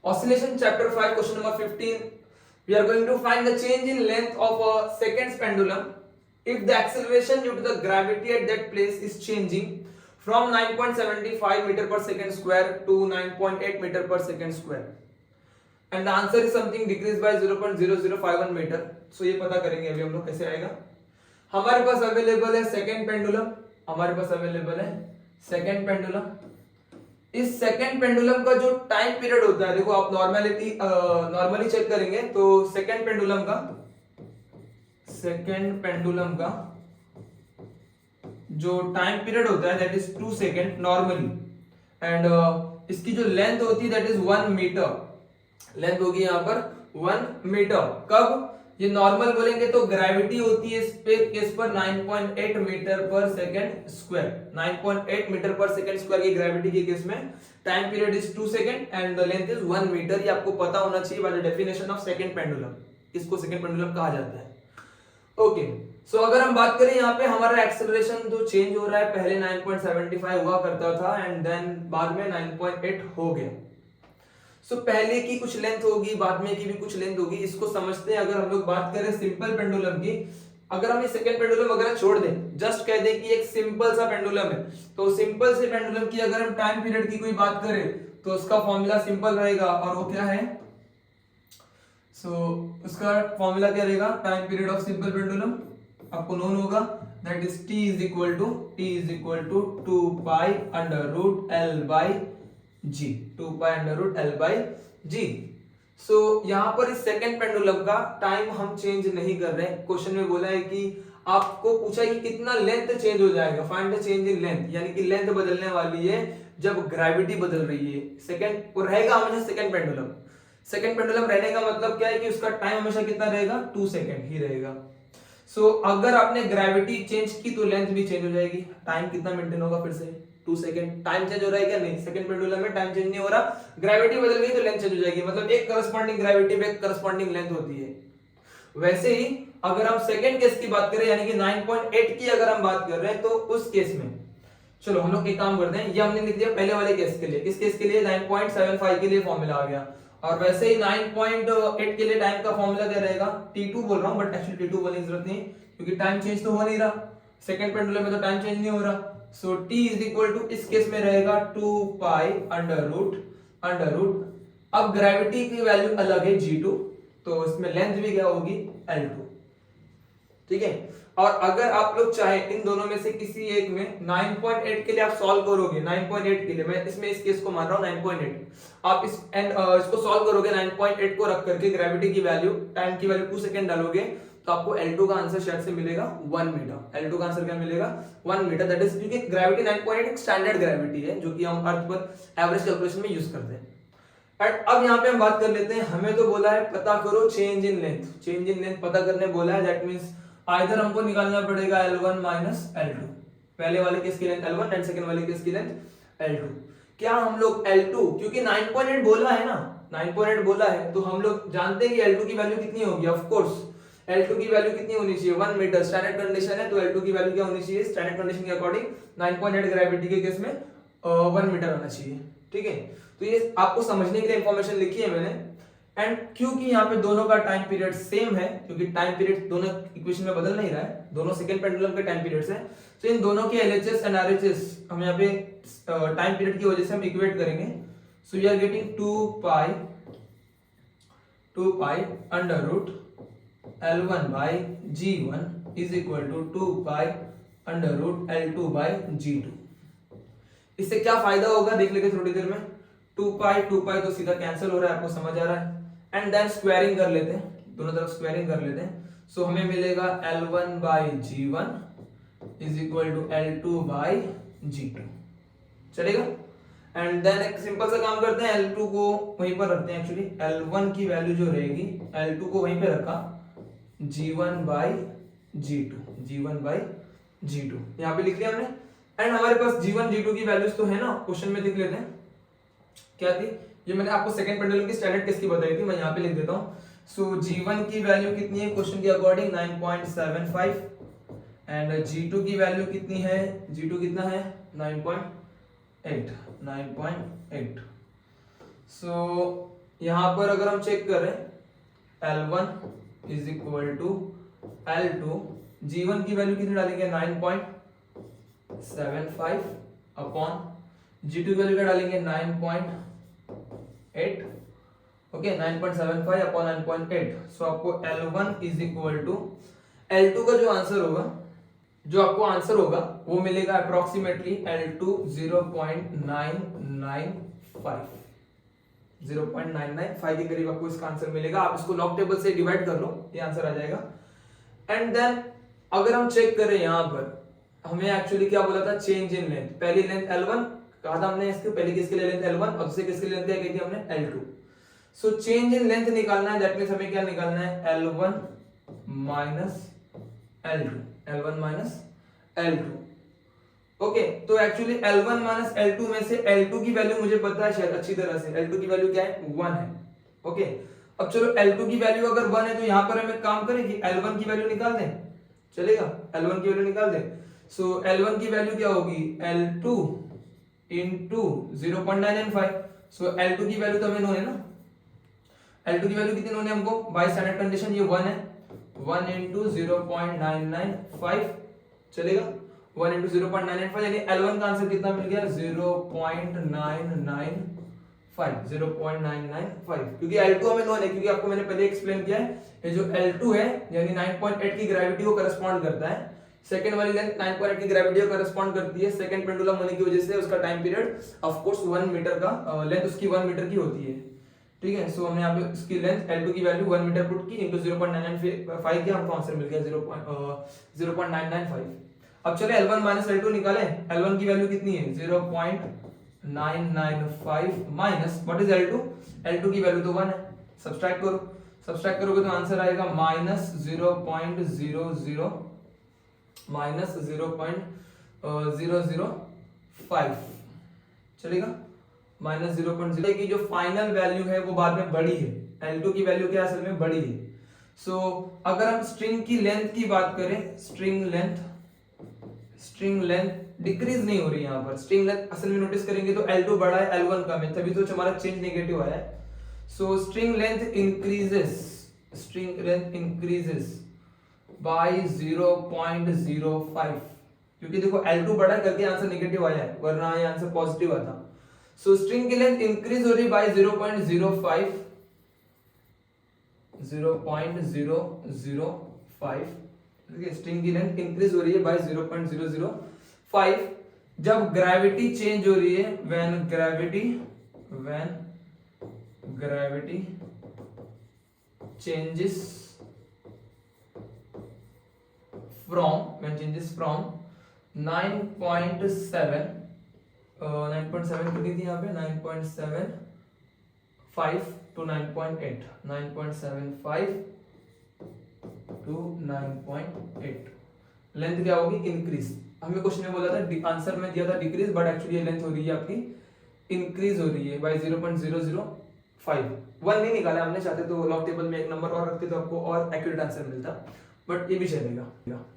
Oscillation chapter 5 question number 15. We are going to find the change in length of a second's pendulum if the acceleration due to the gravity at that place is changing from 9.75 meter per second square to 9.8 meter per second square and the answer is something decreased by 0.0051 meter. So ये पता करेंगे अभी हम लोग कैसे आएगा. हमारे पास available है सेकेंड पेंडुलम. हमारे पास अवेलेबल है सेकेंड पेंडुलम. इस सेकेंड पेंडुलम का जो टाइम पीरियड होता है, देखो आप नॉर्मली चेक करेंगे तो सेकेंड पेंडुलम का जो टाइम पीरियड होता है that is 2 second normally and इसकी जो लेंथ होती है दैट इज 1 मीटर. लेंथ होगी यहाँ पर 1 मीटर. कब ये नॉर्मल बोलेंगे तो ग्रेविटी होती है इस पर 9.8 meter per second square. 9.8 meter per second square की ग्रेविटी के केस में time period is 2 second and the length is 1 meter. ये आपको पता होना चाहिए by the definition of second pendulum. इसको सेकेंड पेंडुलम कहा जाता है. ओके सो अगर हम बात करें यहाँ पे हमारा एक्सेलरेशन जो चेंज हो रहा है, पहले 9.75 हुआ करता था एंड देन बाद में 9.8 हो गया. सो पहले की कुछ लेंथ होगी, बाद में की भी कुछ लेंथ होगी. इसको समझते हैं. अगर हम लोग बात करें सिंपल पेंडुलम की, अगर हम ये सेकंड पेंडुलम वगैरह छोड़ दें, जस्ट कह दें कि एक सिंपल सा पेंडुलम है, तो सिंपल से पेंडुलम की अगर हम टाइम पीरियड की कोई बात करें तो उसका फॉर्मूला सिंपल रहेगा और वो क्या है. उसका फॉर्मूला क्या रहेगा time period of simple pendulum आपको नोन होगा that is t is equal to 2 pi under root l by g. 2 pi under root l by g. So यहाँ पर इस सेकेंड पेंडुलम का टाइम हम चेंज नहीं कर रहे हैं. क्वेश्चन में बोला है कि आपको पूछा कि कितना लेंथ चेंज हो जाएगा, find the change in length, यानी कि लेंथ बदलने वाली है जब ग्रेविटी बदल रही है. सेकेंड रहेगा हमेशा सेकेंड पेंडुलम. सेकेंड पेंडुलम रहने का मतलब क्या है कि उसका टाइम हमेशा कितना रहेगा 2 सेकेंड ही रहेगा. सो अगर आपने ग्रेविटी चेंज की तो लेंथ भी चेंज हो जाएगी. टाइम कितना मेंटेन होगा फिर से 2 सेकेंड. टाइम चेंज हो रहा है क्या? नहीं. सेकंड पेंडुलम में टाइम चेंज नहीं हो रहा, ग्रेविटी बदल गई तो लेंथ चेंज हो जाएगी. मतलब एक करस्पॉन्डिंग ग्रेविटी में एक करस्पॉन्डिंग लेंथ होती है. वैसे ही अगर हम सेकंड केस की बात करें यानी कि 9.8 की अगर हम बात कर रहे हैं तो उस केस में चलो हम लोग एक काम करते हैं. ये हमने लिख दिया पहले वाले केस के लिए. किस केस के लिए? 9.75 के लिए फॉर्मूला आ गया. और वैसे ही 9.8 के लिए टाइम का फॉर्मूला क्या रहेगा? T2 बोल रहा हूं बट एक्चुअली T2 बोलने की जरूरत नहीं क्योंकि टाइम चेंज तो हो नहीं रहा. सेकंड पेंडुलम में तो टाइम चेंज नहीं हो रहा. सो T इज इक्वल टू इस केस में रहेगा 2 पाई अंडर रूट. अब ग्रेविटी की वैल्यू अलग है G2 तो इसमें लेंथ भी क्या होगी L2. ठीक है. और अगर आप लोग चाहे इन दोनों में से किसी एक में 9.8 के लिए आप सॉल्व करोगे, 9.8 के लिए मैं इसमें इस केस को मान रहा हूं 9.8. आप इसको सॉल्व करोगे 9.8 को रख करके ग्रेविटी की वैल्यू, टाइम की वैल्यू 2 सेकंड डालोगे तो आपको L2 का आंसर शायद से मिलेगा 1 मीटर. L2 का आंसर क्या मिलेगा? 1 मीटर. दैट इज क्योंकि ग्रेविटी 9.8 एक स्टैंडर्ड ग्रेविटी है जो कि हम अर्थ पर एवरेज कैलकुलेशन में यूज करते हैं. एंड अब यहाँ पे हम बात कर लेते हैं. हमें तो बोला है पता करो change in length. Change in length पता करने बोला है. दैट मींस आइदर हमको निकालना पड़ेगा L1 माइनस L2. पहले वाले केस की लेंथ L1 एंड सेकंड वाले केस की लेंथ L2. क्या हम लोग L2 क्योंकि 9.8 बोला है ना, 9.8 बोला है तो हम लोग जानते हैं कि L2 की वैल्यू कितनी होगी. ऑफ कोर्स L2 की वैल्यू कितनी होनी चाहिए? 1 मीटर. स्टैंडर्ड कंडीशन है तो L2 की वैल्यू क्या होनी चाहिए? स्टैंडर्ड कंडीशन के अकॉर्डिंग 9.8 ग्रेविटी के केस में 1 मीटर होना चाहिए. ठीक है. तो ये आपको समझने के लिए इंफॉर्मेशन लिखी है मैंने. एंड क्योंकि यहाँ पे दोनों का टाइम पीरियड सेम है, क्योंकि टाइम पीरियड दोनों इक्वेशन में बदल नहीं रहा है, दोनों सेकंड पेंडुलम के टाइम पीरियड्स हैं, तो इन दोनों के LHS एंड RHS हम यहाँ पे टाइम पीरियड की वजह से हम इक्वेट करेंगे. So we are getting 2 pi under root L1 by G1 is equal to 2 pi under root L2 by G2. इससे क्या फायदा होगा देख लेंगे थोड़ी देर में. 2 पाई तो सीधा कैंसिल हो रहा है, आपको समझ आ रहा है. एंड देन स्क्वायरिंग कर लेते हैं, दोनों तरफ स्क्वायरिंग कर लेते हैं. सो हमें मिलेगा L1 by G1 is equal to L2 by G2. चलेगा. एंड देन एक सिंपल सा काम करते हैं, L2 को वहीं पर रखते हैं. एक्चुअली L1 की वैल्यू जो रहेगी L2 को वहीं पे रखा, G1 बाई G2 यहाँ पे लिख लिया हमने. एंड हमारे पास G1 G2 की वैल्यूज तो है ना, क्वेश्चन में देख लेते हैं क्या थी. ये मैंने आपको सेकंड पेंडुलम की स्टैंडर्ड केस की बताई थी, मैं यहाँ पे लिख देता हूँ. सो G1 की वैल्यू कितनी है क्वेश्चन के अकॉर्डिंग? 9.75. एंड G2 की वैल्यू कितनी है? G2 कितना है? 9.8. सो यहां पर अगर हम चेक करें L1 is equal to L2, G1 की वैल्यू कितनी डालेंगे 9.75 अपॉन G2 की वैल्यू क्या डालेंगे 9.8, ओके 9.75 अपॉन 9.8। सो आपको L1 is equal to L2 का जो आंसर होगा, जो आपको आंसर होगा वो मिलेगा अप्रोक्सीमेटली L2 0.995 के करीब आपको इसका आंसर मिलेगा। आप इसको लॉग टेबल से डिवाइड कर लो, ये आंसर आ जाएगा। एंड देन अगर हम चेक करें यहां पर हमें एक्चुअली क्या बोला था, चेंज इन लेंथ। पहली लेंथ L1 कहा था हमने, इसके पहले किसके लिए लेंथ L1 और दूसरे किसके लिए लेंथ क्या कही थी हमने L2। So change in length निकालना है, दैट मींस हमें क्या निकालना है L1 माइनस L2। ओके तो एक्चुअली L1 माइनस L2 में से L2 की वैल्यू मुझे पता है शायद अच्छी तरह से, L2 की वैल्यू क्या है 1 है। ओके अब चलो L2 की वैल्यू अगर 1 है तो यहां पर हम एक काम करें कि L1 की वैल्यू निकाल दें, चलेगा L1 की वैल्यू निकाल दें। सो L1 की वैल्यू क्या होगी L2 इंटू 0.995। सो L2 की वैल्यू तो हमें नो है ना, L2 की वैल्यू कितनी नो है हमको, बाय स्टैंडर्ड कंडीशन ये 1 है, 1 इंटू 0.995 चलेगा, 1 इंटू 0.995 यानी L1 का आंसर कितना मिल गया 0.995, क्योंकि L2 हमें नोन है, क्योंकि आपको मैंने पहले एक्सप्लेन किया है ये जो L2 है यानी 9.8 की ग्रेविटी को करस्पॉन्ड करता है, सेकंड वाली लेंथ 9.8 की ग्रेविटी को करस्पॉन्ड करती है, सेकंड पेंडुलम होने की वजह से उसका time period of course 1 meter का, लेंथ उसकी 1 मीटर की होती है, ठीक है। सो हमने यहाँ पे इसकी लेंथ L2 की वैल्यू 1 मीटर पुट की इनटू 0.995 किया, हमको आंसर मिल गया 0.995। अब चले L1 माइनस L2 निकाले, L1 की वैल्यू कितनी है 0.995 minus what is L2, L2 की वैल्यू तो 1 है, सब्सट्रैक्ट करोगे तो आंसर आएगा माइनस 0.005 चलेगा, माइनस 0.0 की जो फाइनल वैल्यू है वो बाद में बड़ी है, L2 की वैल्यू क्या असल में बड़ी है। सो अगर हम स्ट्रिंग की लेंथ की बात करें, स्ट्रिंग लेंथ डिक्रीज नहीं हो रही यहाँ पर, स्ट्रिंग लेंथ असल में नोटिस करेंगे तो L2 बड़ा है L1 कम है, तभी तो हमारा चेंज नेगेटिव आया है। सो स्ट्रिंग लेंथ इंक्रीजेस बाय 0.05, क्योंकि देखो L2 बड़ा है करके आंसर नेगेटिव आया है, वरना ये आंसर पॉजिटिव आता। सो स्ट्रिंग की लेंथ इंक्रीज हो रही है बाय 0.05, देखिए स्ट्रिंग की लेंथ इंक्रीज हो रही है बाय 0.005 जब ग्रेविटी चेंज हो रही है, व्हेन ग्रेविटी चेंजेस फ्रॉम 9.7 कितनी थी यहाँ पे 9.75 टू 9.8, 9.75 टू 9.8 लेंथ क्या होगी इंक्रीज। हमें क्वेश्चन में बोला था, आंसर में दिया था डिक्रीज, बट एक्चुअली लेंथ हो रही है आपकी इंक्रीज हो रही है बाय 0.005। 1 नहीं निकाला हमने, चाहते तो लॉग टेबल में एक नंबर और रखते तो आपको और एक्यूरेट आंसर मिलता, बट ये भी चलेगा।